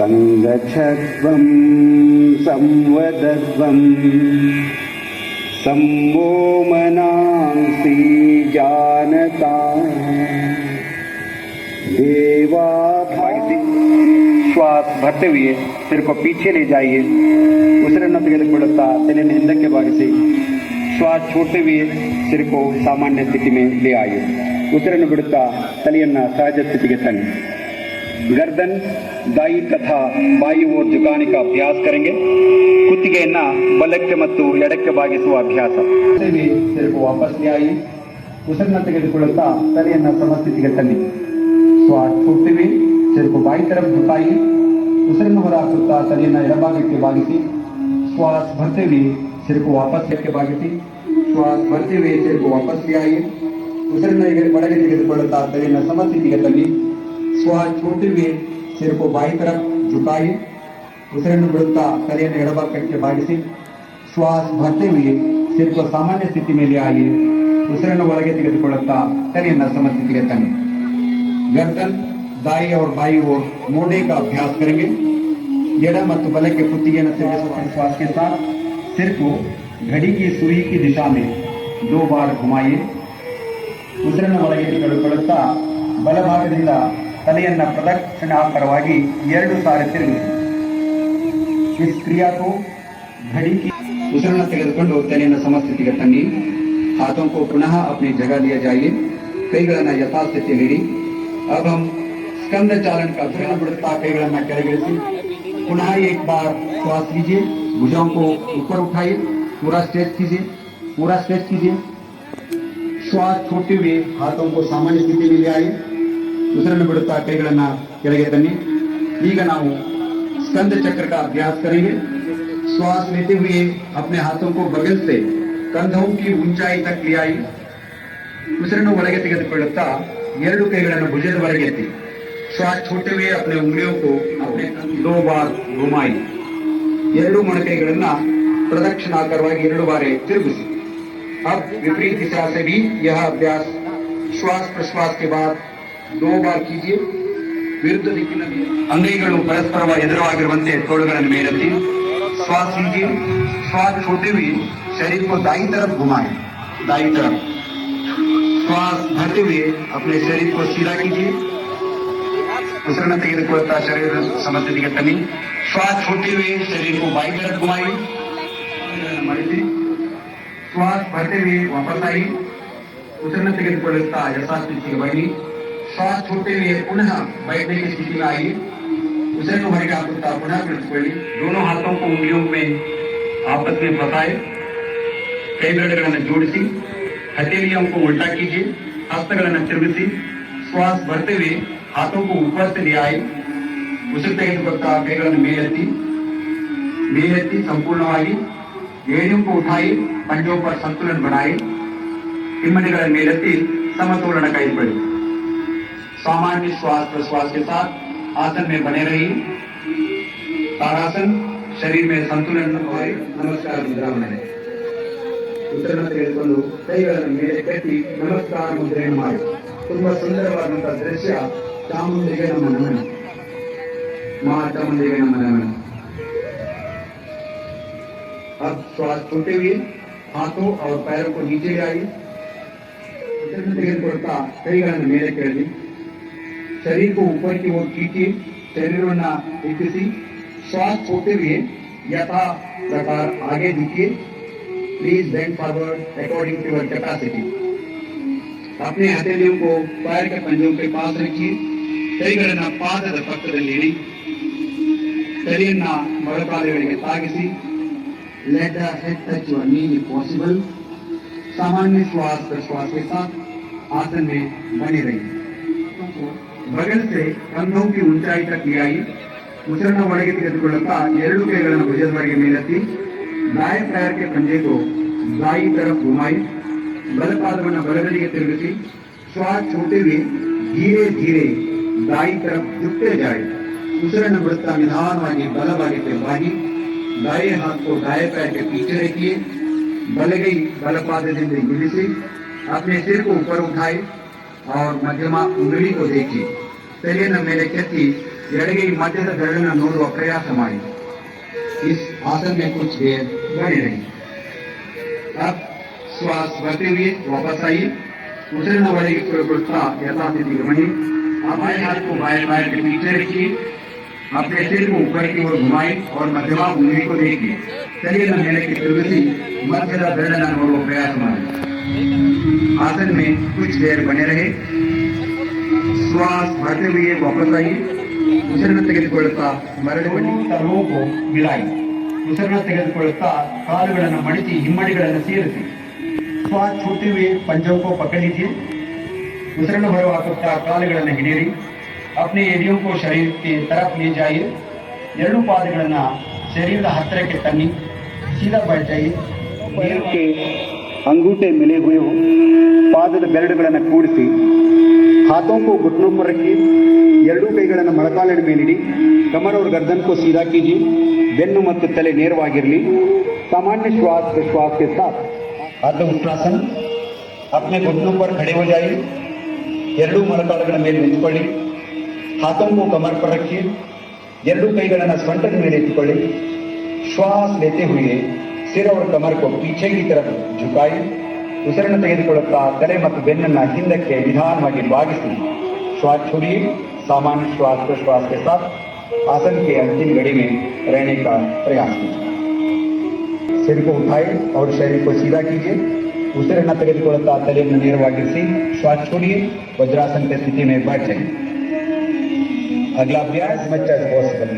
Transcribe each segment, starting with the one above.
संगच्छध्वं संवदध्वं सम्मो मनांसि जानता देवा। श्वास भरते हुए सिर को पीछे ले जाइए, उसिरನ್ನು ತೆಗೆದುಕೊಳ್ಳುತ್ತಾ ತಲೆಯನ್ನು ಹಿಂದಕ್ಕೆ ಬಾಗಿಸಿ श्वास छोड़ते हुए सिर को सामान्य स्थिति में ले आइए। उसिरನ್ನು बिड़ुत्ता तಲೆಯನ್ನು सहज स्थिति के तन्नी। गर्दन दाई तथा बाई ओर झुकाने का अभ्यास करेंगे। कुತ್ತಿಗೆಯನ್ನ ಬಲಕ್ಕೆ ಮತ್ತು ಎಡಕ್ಕೆ ಬಾಗಿಸುವ ಅಭ್ಯಾಸ। सिर को वापस ले आइए, उसिरನ್ನು ತೆಗೆದುಕೊಳ್ಳುತ್ತಾ तಲೆಯನ್ನು ಸಮಸ್ಥಿತಿಗೆ ತನ್ನಿ। श्वास छोड़ते हुए सिर को बाई तरफ झुकाइए, उसिरನ್ನು ಹೊರಹಾಕುತ್ತಾ ತಲೆಯನ್ನು ಎಡಭಾಗಕ್ಕೆ ಬಾಗಿಸಿ श्वास भरते हुए सिर को वापस लेके बागिसी। श्वास भरते हुए सिर को वापस ले आइए, उसिरನ್ನು बड़गे ತೆಗೆದುಕೊಳ್ಳುತ್ತಾ ತಲೆಯನ್ನು ಸಮಸ್ಥಿತಿಗೆ ತನ್ನಿ। श्वास छोड़ते हुए सिर को बाई तरफ झुकाइए, उसिरನ್ನು बिड़ुत्ता तಲೆಯನ್ನು ಎಡಭಾಗಕ್ಕೆ ಬಾಗಿಸಿ श्वास भरते हुए सिर को सामान्य स्थिति में ले आइए, उसिरನ್ನು ಒಳಗೆ ತೆಗೆದುಕೊಳ್ಳುತ್ತಾ तಲೆಯನ್ನು समस्थितिಗೆ तन्नी। गर्दन दाई और बाई ओर मोड़ने का अभ्यास करेंगे। एड ಮತ್ತು ಬಲಕ್ಕೆ ಕುತ್ತಿಗೆಯನ್ನು ತಿರುಗಿಸುವ श्वास के साथ सिर को घड़ी की सुई की दिशा में 2 बार घुमाइए, उसिरನ್ನು ಒಳಗೆ ತೆಗೆದುಕೊಳ್ಳುತ್ತಾ ಬಲಭಾಗದಿಂದ ತಲೆಯನ್ನು ಪ್ರದಕ್ಷಿಣಾಕಾರವಾಗಿ 2 ಸಾರಿ ತಿರುಗಿಸಿ। इस क्रिया को घड़ी की उसिरನ್ನು ತೆಗೆದುಕೊಂಡು ತಲೆಯನ್ನು ಸಮಸ್ಥಿತಿಗೆ ತನ್ನಿ। हाथों को पुनः अपनी जगह लिया जाइए, ಕೈಗಳನ್ನು ಯಥಾಸ್ಥಿತಿಯಲ್ಲಿ ಇಡಿ। अब हम स्कंद चालन का अभ्यास बिड़ुत्ता ಕೈಗಳನ್ನು ಕೆಳಗಿಳಿಸಿ पुनः एक बार श्वास लीजिए, भुजाओं को ऊपर उठाइए, पूरा स्ट्रेच कीजिए, पूरा स्ट्रेच कीजिए। श्वास छोड़ते हुए हाथों को सामान्य स्थिति में ले आइए, उसिरನ್ನು बिड़ुत्ता ಕೈಗಳನ್ನು ಕೆಳಗೆ तन्नी। ಈಗ ನಾವು स्कंद चक्र का अभ्यास करेंगे। श्वास लेते हुए अपने हाथों को बगल से कंधों की ऊंचाई तक ले आइए, उसिरನ್ನು ಒಳಗೆ ತೆಗೆದುಕೊಳ್ಳುತ್ತಾ 2 ಕೈಗಳನ್ನು ಭುಜದವರೆಗೆ ಎತ್ತಿ। श्वास छोड़ते हुए अपने उंगलियों को अपने 2 बार घुमाई। 2 ಮೊಣಕೈಗಳನ್ನ ಪ್ರದಕ್ಷಿಣಾಕಾರವಾಗಿ 2 ಬಾರಿ ತಿರುಗಿಸಿ। अब विपरीत दिशा से भी यह अभ्यास श्वास प्रश्वास के बाद 2 बार कीजिए। विरुद्ध दिक्किನಲ್ಲಿ ಅಂಗೈಗಳು ಪರಸ್ಪರ ಎದುರಾಗಿರುವಂತೆ ತೋಳುಗಳನ್ನು ಮೇಲೆತ್ತಿ श्वास लीजिए। श्वास छोड़ते हुए शरीर को दाईं तरफ घुमाएं, दाईं तरफ। श्वास भरते हुए अपने शरीर को सीधा कीजिए, उसिरನ್ನು ತೆಗೆದುಕೊಳ್ಳುತ್ತಾ शरीर समस्थितिಗೆ तन्नी। श्वास छोड़ते हुए शरीर को बाईं तरफ घुमाइए, श्वास भरते हुए वापस आइए, उसिरನ್ನು ತೆಗೆದುಕೊಳ್ಳುತ್ತಾ यथास्थितिಗೆ बन्नी। श्वास छोड़ते हुए पुनः बैठने की स्थिति में आइए, उसिरನ್ನು ಹೊರಗೆ ಹಾಕುತ್ತಾ पुनः ಕುಳಿತುಕೊಳ್ಳಿ। दोनों हाथों को उंगलियों में आपस में फंसाए, कई बेरಳುಗಳನ್ನು जोड़िसी, हथेलियों को उल्टा कीजिए, हस्तಗಳನ್ನು ತಿರುಗಿಸಿ। श्वास भरते हुए हाथों को ऊपर से ले आए, उसिರು ತೆಗೆದುಕೊಳ್ಳುತ್ತಾ ಕೈಗಳನ್ನು ಮೇಲೆತ್ತಿ संपूर्णವಾಗಿ एड़ियों को उठाइए, पंजों पर संतुलन बनाए, हिम्मतिಗಳನ್ನು ಮೇಲೆತ್ತಿ समतोलन कायपड़ी। सामान्य श्वास प्रश्वास के साथ आसन में बने रहिए। ताड़ासन शरीर में संतुलन और नमस्कार मुद्रा बनाए। उसिरನ್ನು ತೆಗೆದುಕೊಂಡು ಕೈಗಳನ್ನು ಮೇಲೆ ಕಟ್ಟಿ ನಮಸ್ಕಾರ ಮುದ್ರೆಯನ್ನು ಮಾಡಿ। ತುಂಬಾ ಸುಂದರವಾದಂತಹ ದೃಶ್ಯ। ಚಾಮುಂಡಿಗೆ ನಮ್ಮ ನಮನ, ಮಾ ಚಾಮುಂಡಿಗೆ ನಮ್ಮ नमन। अब श्वास छोड़ते हुए हाथों और पैरों को नीचे ले आइए, उसिरನ್ನು ತೆಗೆದುಕೊಳ್ಳುತ್ತಾ ಕೈಗಳನ್ನು ಮೇಲೆ ಕೆಳಗೆ, शरीर को ऊपर की ओर खींचिए, शरीरವನ್ನು ಎತ್ತಿಸಿ। श्वास छोड़ते हुए यथा प्रकार आगे झुकिए। Please bend forward according to your capacity. अपने हथेलियों को पैर के पंजों के पास रखिए, ಕೈಗಳನ್ನು ಪಾದದ ಪಕ್ಕದಲ್ಲಿ ಇಡಿ, ತಲೆಯನ್ನು ಮೊಳಕಾಲುಗಳಿಗೆ ತಾಗಿಸಿ। Let the head touch your knee if possible। सामान्य श्वास प्रश्वास के साथ आसन में बने रहिए। बगल से कंधों की ऊंचाई तक ले आइए, उसिरನ್ನು ಒಳಗೆ ತೆಗೆದುಕೊಳ್ಳುತ್ತಾ 2 ಕೈಗಳನ್ನು ಭುಜದವರೆಗೆ ಮೇಲೆತ್ತಿ, दाएं पैर के पंजे को दाई तरफ घुमाई, बल पादವನ್ನು ಬಲಗಡೆಗೆ ತಿರುಗಿಸಿ। श्वास छोड़ते हुए धीरे धीरे दाई तरफ झुकते जाए, उसिरನ್ನು बिड़ुत्ता निधानವಾಗಿ ಬಲಭಾಗಕ್ಕೆ ಬಾಗಿ। दाएं हाथ को दाएं पैर के पीछे रखिए, बलगೈ बलपादದಿಂದ ಇಳಿಸಿ। अपने सिर को ऊपर उठाए और मध्यमा उंगली को देखिए। ತಲೆಯನ್ನು ಮೇಲೆ ಕೆತ್ತಿ ಎಡಗೈ ಮಧ್ಯದ ಬೆರಳನ್ನು ನೋಡುವ ಪ್ರಯಾಸ ಮಾಡಿ. इस आसन में कुछ देर बने रही. अब श्वास भरते हुए वापस आइए. उछलना बढ़ेगी प्रवृत्ता यथास्थिति बनी. बाएं हाथ को बाएं पैर के पीछे रखिए. अपने सिर को ऊपर की ओर घुमाएं और मध्यमा भूमि को देखिए. चलिए न मेले की प्रगति मध्यदा बेरಳನ್ನು ನೋಡುವ प्रयास ಮಾಡಿ. आसन में कुछ देर बने रहे. श्वास भरते हुए वापस आइए. ಉಸಿರನ್ನು ತೆಗೆದುಕೊಳ್ಳುತ್ತಾ ಮರಳಿ ಬನ್ನಿ. ರೋಗು ಮಿಲಾಯಿ. ಉಸಿರನ್ನು ತೆಗೆದುಕೊಳ್ಳುತ್ತಾ ಕಾಲುಗಳನ್ನು ಮಡಿಸಿ ಹಿಮ್ಮಡಿಗಳನ್ನು ಸೇರಿಸಿ. श्वास छोड़ते हुए पंजों को पकड़ लीजिए. ಉಸಿರನ್ನು ಹೊರಹಾಕುತ್ತಾ ಕಾಲುಗಳನ್ನು ಹಿಡಿಯಿರಿ. अपने एडियों को शरीर के तरफ ले जाइए. ಎರಡು ಪಾದಗಳನ್ನು ಶರೀರದ ಹತ್ತಿರಕ್ಕೆ ತನ್ನಿ. सीधा बैठ जाइए. पैर के अंगूठे मिले हुए हो. ಪಾದದ ಬೆರಳುಗಳನ್ನು ಕೂಡಿಸಿ हाथों को घुटनों पर रखिए. ಎರಡೂ ಕೈಗಳನ್ನು ಮೊಣಕಾಲಿನ ಮೇಲಿಡಿ. कमर और गर्दन को सीधा कीजिए. ಬೆನ್ನು ಮತ್ತು ತಲೆ ನೇರವಾಗಿರಲಿ. सामान्य श्वास प्रश्वास के साथ अर्ध उत्तरासन. अपने घुटनों पर खड़े हो जाइए. ಎರಡೂ ಮೊಣಕಾಲುಗಳ ಮೇಲೆ ನಿಂತುಕೊಳ್ಳಿ. हाथों को कमर पर रखिए. ಎರಡೂ ಕೈಗಳನ್ನು ಸೊಂಟದ ಮೇಲೆ ಇಟ್ಟುಕೊಳ್ಳಿ. श्वास लेते हुए सिर और कमर को पीछे की तरफ झुकाई. ಉಸಿರನ್ನು ತೆಗೆದುಕೊಳ್ಳುತ್ತಾ ತಲೆ ಮತ್ತು ಬೆನ್ನನ್ನು ಹಿಂದಕ್ಕೆ ನಿಧಾನವಾಗಿ ಬಾಗಿಸಿ. श्वास छोड़िए. सामान्य श्वास प्रश्वास के साथ आसन के अंतिम घड़ी में रहने का प्रयास कीजिए. सिर को उठाए और शरीर को सीधा कीजिए. ಉಸಿರನ್ನು ತೆಗೆದುಕೊಳ್ಳುತ್ತಾ ತಲೆಯನ್ನು ನೇರವಾಗಿರಿಸಿ. श्वास छोड़िए. वज्रासन की स्थिति में बैठ जाइए. अगला अभ्यास मच एज पॉसिबल.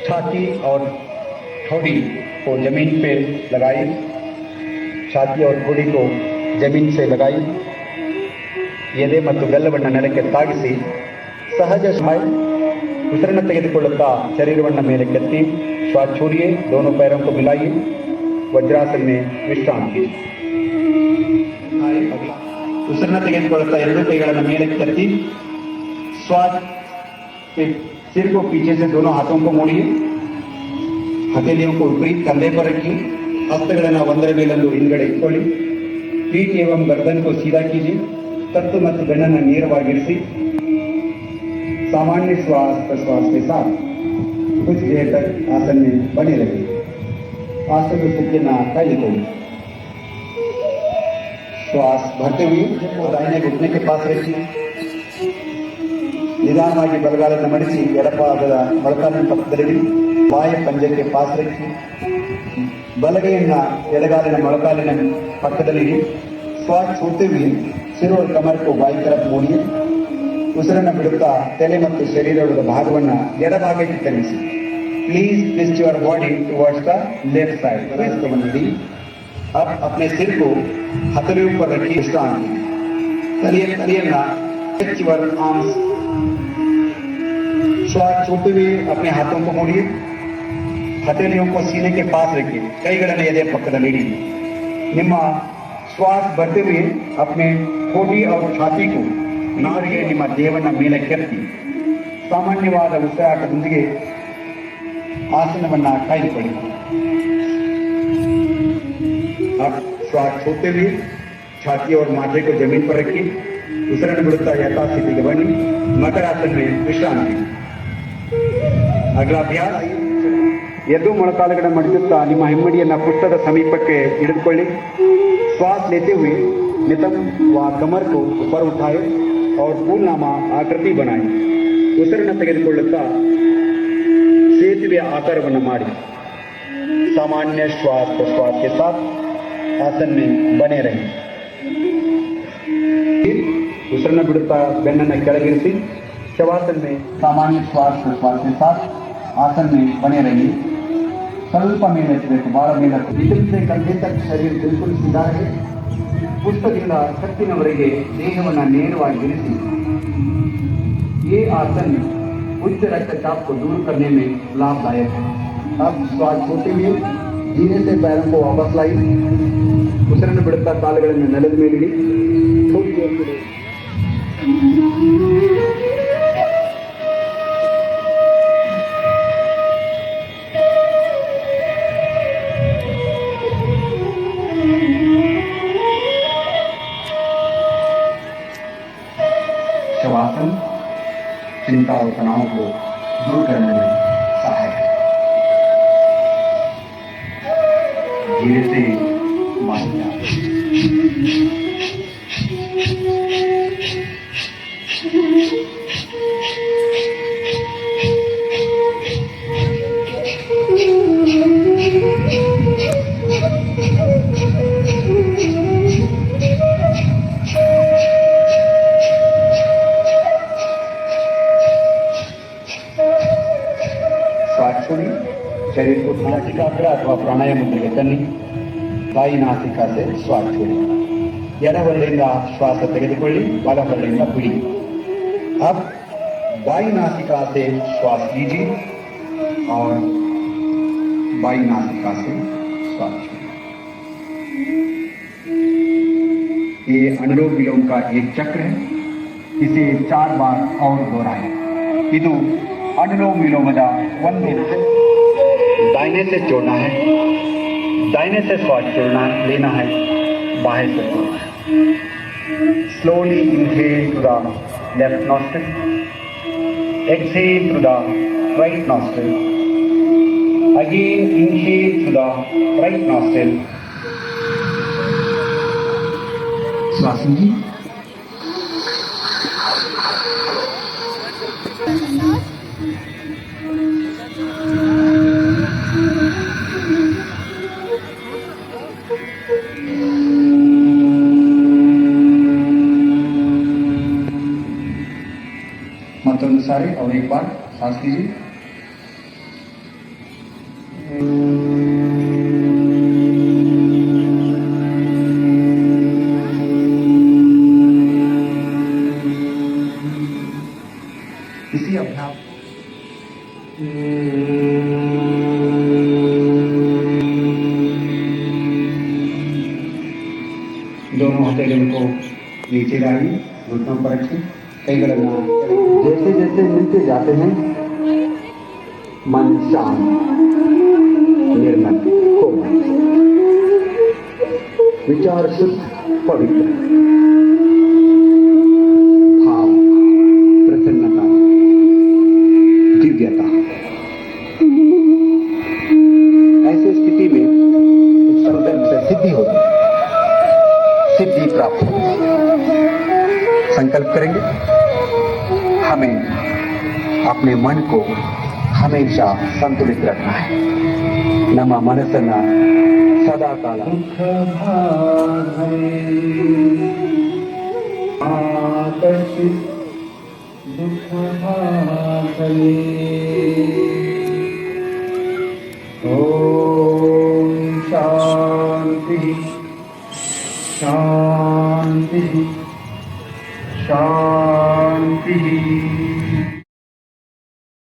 छाती और ठोड़ी को जमीन पे लगाई. छाती और ठोड़ी को जमीन से लगाई. ಎದೆ ಮತ್ತು ಬೆಲ್ಲವನ್ನು ನೆಲಕ್ಕೆ ತಾಗಿಸಿ ಸಹಜ ಸ್ಮೈಲ್. ಉಸಿರನ್ನು ತೆಗೆದುಕೊಳ್ಳುತ್ತಾ ಶರೀರವನ್ನು ಮೇಲೆ ಕೆತ್ತಿ. श्वास छोड़िए. दोनों पैरों को मिलाइए. वज्रासन में विश्राम कीजिए. ಉಸಿರನ್ನು ತೆಗೆದುಕೊಳ್ಳುತ್ತಾ ಎರಡೂ ಕೈಗಳನ್ನು ಮೇಲೆ ಕೆತ್ತಿ. श्वास सिर को पीछे से दोनों हाथों को मोड़िए. हथेलियों को ऊपरी कंधे पर रखिए. हस्तಗಳನ್ನು ಒಂದರ ಮೇಲೊಂದು ಹಿಂದ್ಗಡೆ ಇಟ್ಕೊಳ್ಳಿ. पीठ एवं गर्दन को सीधा कीजिए. तत्व ಮತ್ತು ಬೆನ್ನನ್ನು ನೇರವಾಗಿರಿಸಿ. सामान्य श्वास प्रश्वास के साथ कुछ देर तक आसन में बने रहिए. आसन में स्थितिಯನ್ನು कायम श्वास भरते हुए दाहिने घुटने के पास रखिए. ನಿಧಾನವಾಗಿ ಬಲಗಾಲನ್ನು ಮಡಿಸಿ ಎಡಪಾದದ ಮೊಳಕಾಲಿನ ಪಕ್ಕದಲ್ಲಿಡಿ. ಬಾಯ ಪಂಜಕ್ಕೆ ಪಾಸ್ ರಖಿ. ಬಲಗೈಯನ್ನ ಎಡಗಾಲಿನ ಮೊಳಕಾಲಿನ ಪಕ್ಕದಲ್ಲಿಡಿ. श्वास छोड़ते हुए सिर और कमर को बाई तरफ मोड़िए. ಉಸಿರನ್ನು ಬಿಡುತ್ತಾ ತಲೆ ಮತ್ತು ಶರೀರದ ಭಾಗವನ್ನು ಎಡಭಾಗಕ್ಕೆ ತರಿಸಿ. Please twist your body towards the left side. अब अपने सिर को हथेलियों पर रखिए. विश्राम तलियನ್ನ स्ट्रेच योर आर्म्स. श्वास छोड़ते हुए अपने हाथों को मोड़िए. हथेलियों को सीने के पास रखिए. ಕೈಗಳನ್ನು ಎದೆ ಪಕ್ಕದಲ್ಲಿ. ನಿಮ್ಮ श्वास भरते हुए अपने ठोड़ी और छाती को ನಾಲಿಗೆ ನಿಮ್ಮ ದೇಹವನ್ನು ಮೇಲೆ ಕೆತ್ತಿ. ಸಾಮಾನ್ಯವಾದ ಉಸಿರಾಟದೊಂದಿಗೆ ಆಸನವನ್ನು ಕಾಯ್ದುಕೊಳ್ಳಿ. अब श्वास छोड़ते हुए छाती और माथे को जमीन पर रखिए. ಉಸಿರನ್ನು ಬಿಡುತ್ತಾ ಯಥಾಸ್ಥಿತಿಗೆ ಬನ್ನಿ. मकरासन में विश्राम कीजिए. अगला अभ्यास. ಎದ್ದು ಮೊಳಕಾಲುಗಳನ್ನು ಮಡಿಸುತ್ತಾ ನಿಮ್ಮ ಹಿಮ್ಮಡಿಯನ್ನು ಪುಷ್ಟದ ಸಮೀಪಕ್ಕೆ ಹಿಡಿದುಕೊಳ್ಳಿ. श्वास लेते हुए नितंब व कमर को ऊपर उठाए और फूलनामा आकृति बनाए. ಉಸಿರನ್ನು ತೆಗೆದುಕೊಳ್ಳುತ್ತಾ ಸೇತುವೆ ಆಕಾರವನ್ನು ಮಾಡಿ. सामान्य श्वास प्रश्वास के साथ आसन में बने रहे. ಉಸಿರನ್ನು ಬಿಡುತ್ತಾ ಬೆನ್ನನ್ನು ಕೆಳಗಿರಿಸಿ. शवासन में सामान्य श्वास प्रश्वास के साथ आसन में बने रहिए. ಸ್ವಲ್ಪ ಮೇಲೆ ಎತ್ತಬೇಕು. ಬಹಳ ಮೇಲೆ ನಿಂತೆ ಕಂಧೆ ತಕ್ಕ ಶರೀರ ಬಿಲ್ಕುಲ್ ಸೀದಾ ರಹೆ. ಪುಷ್ಟದಿಂದ ಕತ್ತಿನವರೆಗೆ ದೇಹವನ್ನು ನೇರವಾಗಿ ಇರಿಸಿ. ये आसन उच्च रक्तचाप को दूर करने में लाभदायक है. अब श्वास छोड़ते हुए धीरे से पैरों को वापस लाई. ಉಸಿರನ್ನು ಬಿಡುತ್ತಾ ಕಾಲುಗಳನ್ನು ನೆಲದ ಮೇಲಿಡಿ. थोड़ी देर के लिए शवासन. और तनाव को दूर करने में सहायक है। धीरे से मान जाए। श्वास छोड़िए। शरीर को नासिकाग्र अथवा प्राणायाम मुद्रे तन्नी ಬಾಯಿ ನಾಸಿಕಾ से श्वास छोड़िए। ಎಡಬರಳಿಂದ श्वास ತೆಗೆದುಕೊಳ್ಳಿ, ಬಲಬರಳಿಂದ ಬಿಡಿ। अब बाई नासिका से श्वास लीजिए और बाई नासिका से श्वास छोड़िए। ये अनुलोम विलोम का एक चक्र है, इसे 4 बार और दोहराएं। ಇದು अनुलोम विलोमದ ಒಂದು दाहिने से छोड़ना है, दाहिने से श्वास छोड़ना लेना है, बाएं से छोड़ना है। Slowly inhale to the left nostril, exhale through the right nostril, again inhale through the right nostril। श्वास लीजिए। मतों सारे और एक बार सांस लीजिए। इसी अभ्यास दोनों हथेलियों को नीचे लाइए, घुटनों पर रखिए, ಕೈಗಳನ್ನು जैसे जैसे मिलते जाते हैं मन शांत निर्मल कोमल विचार शुद्ध पवित्र भाव प्रसन्नता दिव्यता। ऐसी स्थिति में संकल्प से सिद्धि होती है, सिद्धि प्राप्त होती है। संकल्प करेंगे हमें अपने मन को हमेशा संतुलित रखना है। ನಮ್ಮ ಮನಸ್ಸನ್ನ ಸದಾ ಕಾಲ ದುಃಖ ಭಾಗಲೇ ಓಂ ಶಾಂತಿ शांति शांति।